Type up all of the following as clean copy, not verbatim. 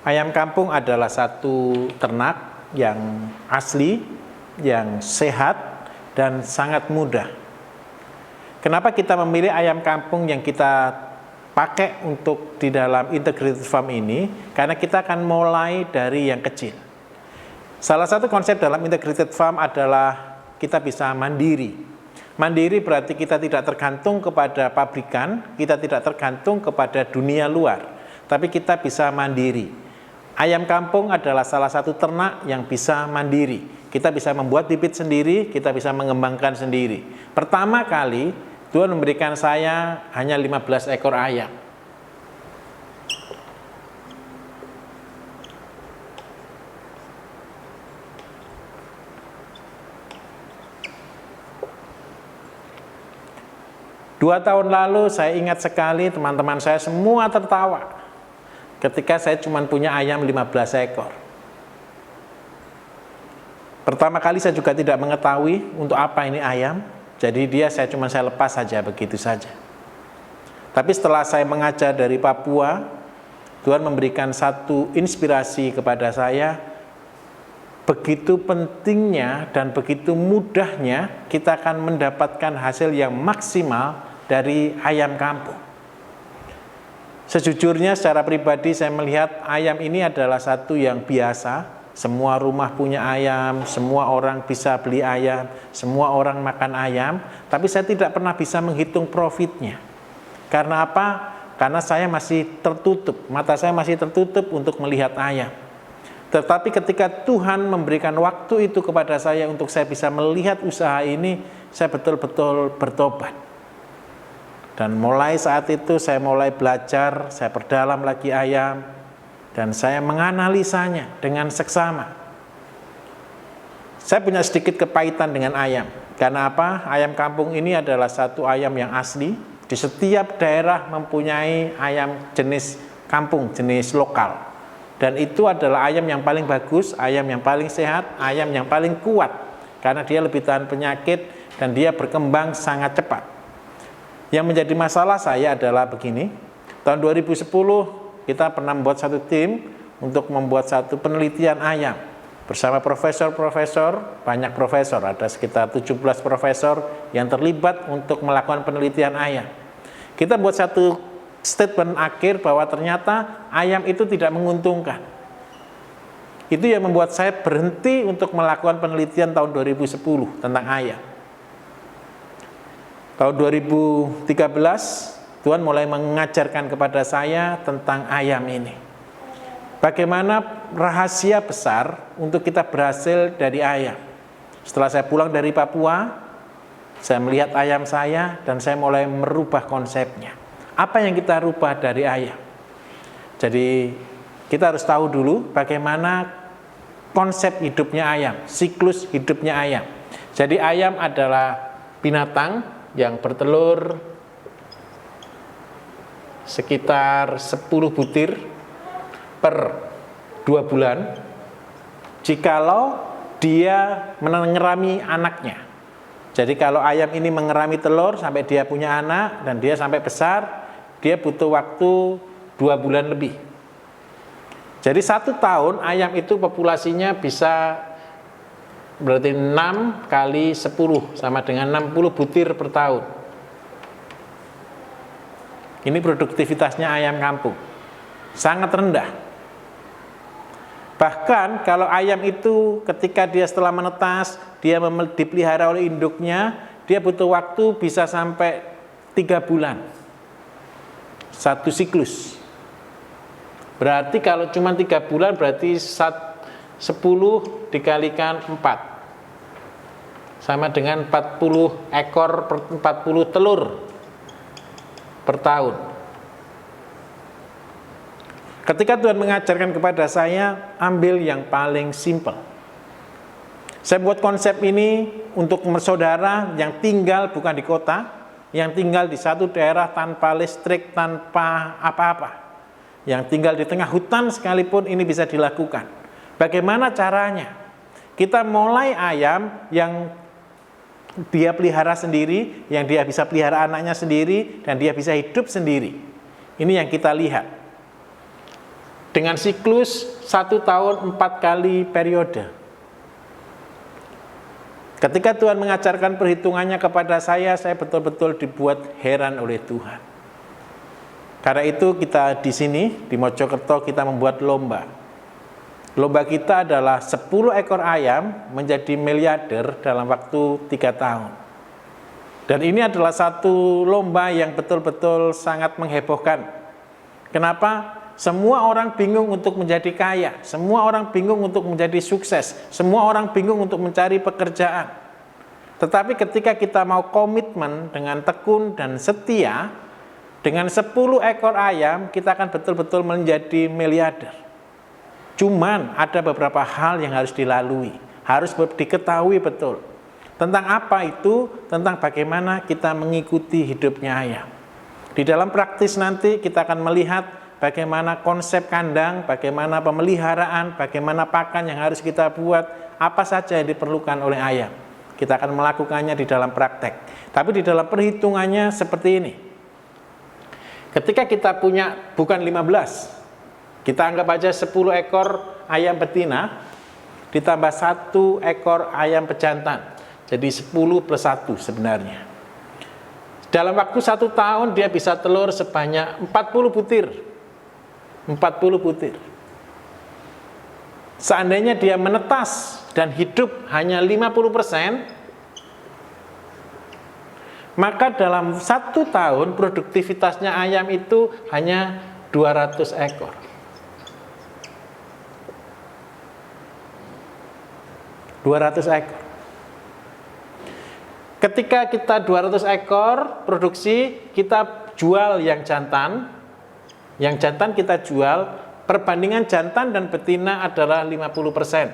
Ayam kampung adalah satu ternak yang asli, yang sehat, dan sangat mudah. Kenapa kita memilih ayam kampung yang kita pakai untuk di dalam integrated farm ini? Karena kita akan mulai dari yang kecil. Salah satu konsep dalam integrated farm adalah kita bisa mandiri. Mandiri berarti kita tidak tergantung kepada pabrikan, kita tidak tergantung kepada dunia luar, tapi kita bisa mandiri. Ayam kampung adalah salah satu ternak yang bisa mandiri. Kita bisa membuat bibit sendiri, kita bisa mengembangkan sendiri. Pertama kali Tuhan memberikan saya hanya 15 ekor ayam. Dua tahun lalu saya ingat sekali teman-teman saya semua tertawa ketika saya cuma punya ayam 15 ekor. Pertama kali saya juga tidak mengetahui untuk apa ini ayam, jadi saya lepas saja begitu saja. Tapi setelah saya mengajar dari Papua, Tuhan memberikan satu inspirasi kepada saya, begitu pentingnya dan begitu mudahnya kita akan mendapatkan hasil yang maksimal dari ayam kampung. Sejujurnya secara pribadi saya melihat ayam ini adalah satu yang biasa. Semua rumah punya ayam, semua orang bisa beli ayam, semua orang makan ayam. Tapi saya tidak pernah bisa menghitung profitnya. Karena apa? Karena saya masih tertutup, mata saya masih tertutup untuk melihat ayam. Tetapi ketika Tuhan memberikan waktu itu kepada saya untuk saya bisa melihat usaha ini, saya betul-betul bertobat. Dan mulai saat itu saya mulai belajar, saya perdalam lagi ayam, dan saya menganalisanya dengan seksama. Saya punya sedikit kepahitan dengan ayam. Karena apa? Ayam kampung ini adalah satu ayam yang asli. Di setiap daerah mempunyai ayam jenis kampung, jenis lokal. Dan itu adalah ayam yang paling bagus, ayam yang paling sehat, ayam yang paling kuat. Karena dia lebih tahan penyakit dan dia berkembang sangat cepat. Yang menjadi masalah saya adalah begini, tahun 2010 kita pernah membuat satu tim untuk membuat satu penelitian ayam bersama profesor-profesor, banyak profesor, ada sekitar 17 profesor yang terlibat untuk melakukan penelitian ayam. Kita buat satu statement akhir bahwa ternyata ayam itu tidak menguntungkan. Itu yang membuat saya berhenti untuk melakukan penelitian tahun 2010 tentang ayam. Tahun 2013, Tuhan mulai mengajarkan kepada saya tentang ayam ini. Bagaimana rahasia besar untuk kita berhasil dari ayam. Setelah saya pulang dari Papua, saya melihat ayam saya dan saya mulai merubah konsepnya. Apa yang kita rubah dari ayam? Jadi kita harus tahu dulu bagaimana konsep hidupnya ayam, siklus hidupnya ayam. Jadi ayam adalah binatang yang bertelur sekitar 10 butir per 2 bulan jikalau dia mengerami anaknya. Jadi kalau ayam ini mengerami telur sampai dia punya anak dan dia sampai besar, dia butuh waktu 2 bulan lebih. Jadi 1 tahun ayam itu populasinya bisa berarti 6 kali 10 sama dengan 60 butir per tahun. Ini produktivitasnya ayam kampung. Sangat rendah. Bahkan kalau ayam itu ketika dia setelah menetas, dia dipelihara oleh induknya, dia butuh waktu bisa sampai 3 bulan. Satu siklus. Berarti kalau cuma 3 bulan berarti 10 dikalikan 4 sama dengan 40 ekor per 40 telur per tahun. Ketika Tuhan mengajarkan kepada saya, ambil yang paling simpel. Saya buat konsep ini untuk saudara yang tinggal bukan di kota, yang tinggal di satu daerah tanpa listrik, tanpa apa-apa, yang tinggal di tengah hutan sekalipun ini bisa dilakukan. Bagaimana caranya? Kita mulai ayam yang dia pelihara sendiri, yang dia bisa pelihara anaknya sendiri, dan dia bisa hidup sendiri. Ini yang kita lihat. dengan siklus 1 tahun 4 kali periode. Ketika Tuhan mengajarkan perhitungannya kepada saya betul-betul dibuat heran oleh Tuhan. Karena itu kita di sini, di Mojokerto, kita membuat lomba. Lomba kita adalah 10 ekor ayam menjadi miliarder dalam waktu 3 tahun. Dan ini adalah satu lomba yang betul-betul sangat menghebohkan. Kenapa? Semua orang bingung untuk menjadi kaya, semua orang bingung untuk menjadi sukses, semua orang bingung untuk mencari pekerjaan. Tetapi ketika kita mau komitmen dengan tekun dan setia, dengan 10 ekor ayam, kita akan betul-betul menjadi miliarder. Cuman ada beberapa hal yang harus dilalui, harus diketahui betul. Tentang apa itu? Tentang bagaimana kita mengikuti hidupnya ayam. Di dalam praktis nanti kita akan melihat bagaimana konsep kandang, bagaimana pemeliharaan, bagaimana pakan yang harus kita buat, apa saja yang diperlukan oleh ayam. Kita akan melakukannya di dalam praktek. Tapi di dalam perhitungannya seperti ini. Ketika kita punya bukan 15, kita anggap aja 10 ekor ayam betina, ditambah 1 ekor ayam pejantan. Jadi 10 plus 1 sebenarnya. Dalam waktu 1 tahun dia bisa telur sebanyak 40 butir. 40 butir. Seandainya dia menetas dan hidup hanya 50%, maka dalam 1 tahun produktivitasnya ayam itu hanya 200 ekor. 200 ekor. Ketika kita 200 ekor produksi, kita jual yang jantan. Yang jantan kita jual, perbandingan jantan dan betina adalah 50%.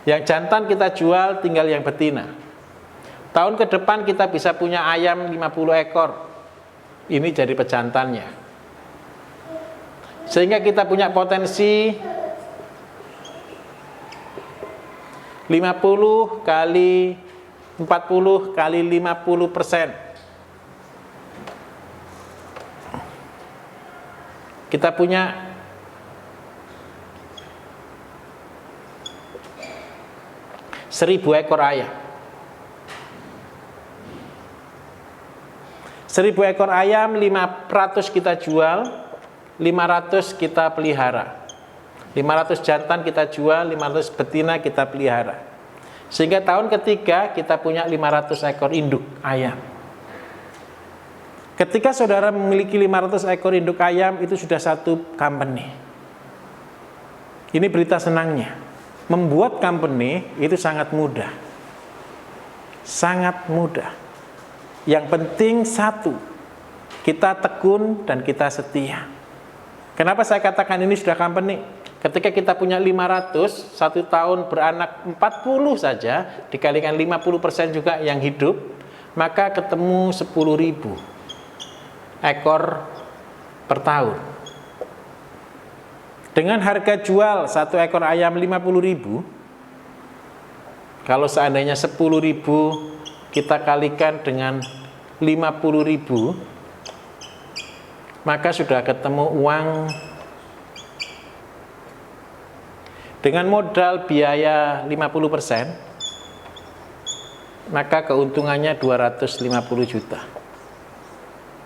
Yang jantan kita jual, tinggal yang betina. Tahun ke depan kita bisa punya ayam 50 ekor. Ini jadi pejantannya. Sehingga kita punya potensi 50 kali 40 kali 50%. Kita punya 1.000 ekor ayam. 1.000 ekor ayam, 500 kita jual, 500 kita pelihara. 500 jantan kita jual, 500 betina kita pelihara. Sehingga tahun ketiga kita punya 500 ekor induk ayam. Ketika saudara memiliki 500 ekor induk ayam, itu sudah satu company. Ini berita senangnya. Membuat company itu sangat mudah. Sangat mudah. Yang penting satu, kita tekun dan kita setia. Kenapa saya katakan ini sudah company? Ketika kita punya 500, 1 tahun beranak 40 saja, dikalikan 50% juga yang hidup, maka ketemu 10.000 ekor per tahun. Dengan harga jual 1 ekor ayam 50.000, kalau seandainya 10.000 kita kalikan dengan 50.000, maka sudah ketemu uang dengan modal biaya 50%, maka keuntungannya 250 juta.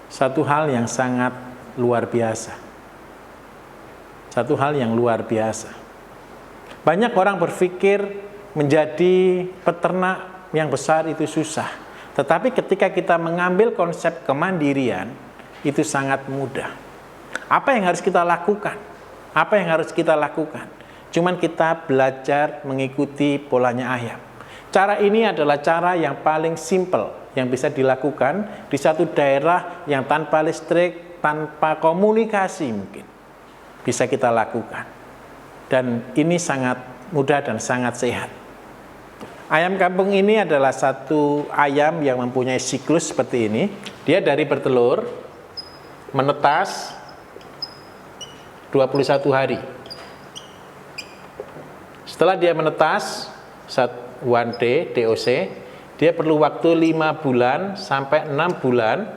Satu hal yang sangat luar biasa. Satu hal yang luar biasa. Banyak orang berpikir menjadi peternak yang besar itu susah. Tetapi ketika kita mengambil konsep kemandirian, itu sangat mudah. Apa yang harus kita lakukan? Apa yang harus kita lakukan? Cuman kita belajar mengikuti polanya ayam. Cara ini adalah cara yang paling simple yang bisa dilakukan di satu daerah yang tanpa listrik, tanpa komunikasi mungkin bisa kita lakukan. Dan ini sangat mudah dan sangat sehat. Ayam kampung ini adalah satu ayam yang mempunyai siklus seperti ini. Dia dari bertelur, menetas 21 hari. Setelah dia menetas, 1D, DOC, dia perlu waktu 5 bulan sampai 6 bulan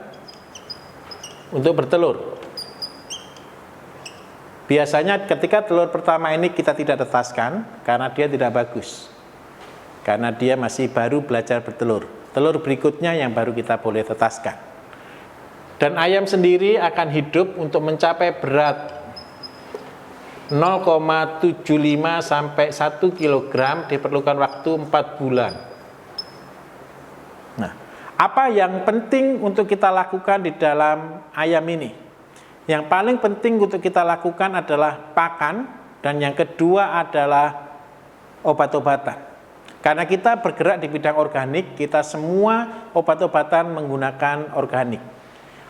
untuk bertelur. Biasanya ketika telur pertama ini kita tidak tetaskan karena dia tidak bagus. Karena dia masih baru belajar bertelur. Telur berikutnya yang baru kita boleh tetaskan. Dan ayam sendiri akan hidup untuk mencapai berat 0,75 sampai 1 kg diperlukan waktu 4 bulan. Nah, apa yang penting untuk kita lakukan di dalam ayam ini? Yang paling penting untuk kita lakukan adalah pakan, dan yang kedua adalah obat-obatan. Karena kita bergerak di bidang organik, kita semua obat-obatan menggunakan organik.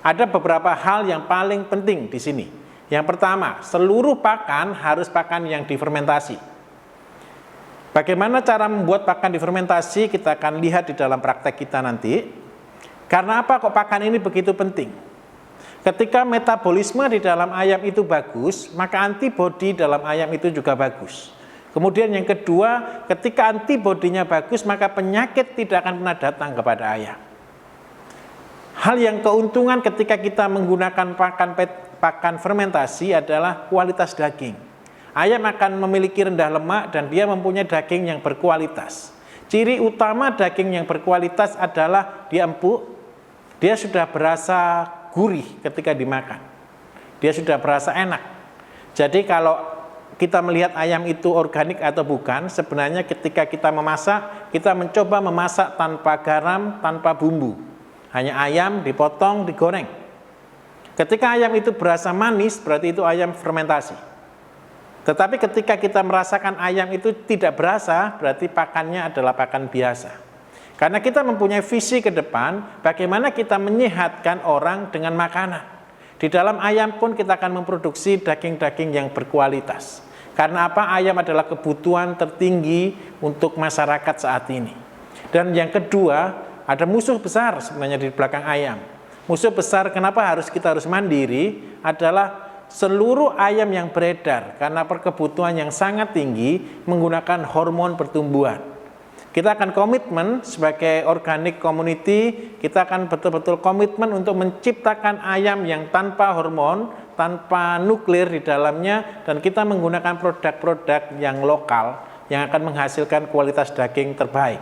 Ada beberapa hal yang paling penting di sini. Yang pertama, seluruh pakan harus pakan yang difermentasi. Bagaimana cara membuat pakan difermentasi, kita akan lihat di dalam praktek kita nanti. Karena apa kok pakan ini begitu penting? Ketika metabolisme di dalam ayam itu bagus, maka antibodi dalam ayam itu juga bagus. Kemudian yang kedua, ketika antibodinya bagus, maka penyakit tidak akan pernah datang kepada ayam. Hal yang keuntungan ketika kita menggunakan pakan fermentasi adalah kualitas daging. Ayam akan memiliki rendah lemak dan dia mempunyai daging yang berkualitas. Ciri utama daging yang berkualitas adalah dia empuk, dia sudah berasa gurih ketika dimakan. Dia sudah berasa enak. Jadi kalau kita melihat ayam itu organik atau bukan, sebenarnya ketika kita memasak, kita mencoba memasak tanpa garam, tanpa bumbu. Hanya ayam dipotong, digoreng. Ketika ayam itu berasa manis, berarti itu ayam fermentasi. Tetapi ketika kita merasakan ayam itu tidak berasa, berarti pakannya adalah pakan biasa. Karena kita mempunyai visi ke depan, bagaimana kita menyehatkan orang dengan makanan. Di dalam ayam pun kita akan memproduksi daging-daging yang berkualitas. Karena apa? Ayam adalah kebutuhan tertinggi untuk masyarakat saat ini. Dan yang kedua, ada musuh besar sebenarnya di belakang ayam. Musuh besar kenapa kita harus mandiri adalah seluruh ayam yang beredar karena perkebutuhan yang sangat tinggi menggunakan hormon pertumbuhan. Kita akan komitmen sebagai organic community, kita akan betul-betul komitmen untuk menciptakan ayam yang tanpa hormon, tanpa nuklir di dalamnya, dan kita menggunakan produk-produk yang lokal yang akan menghasilkan kualitas daging terbaik.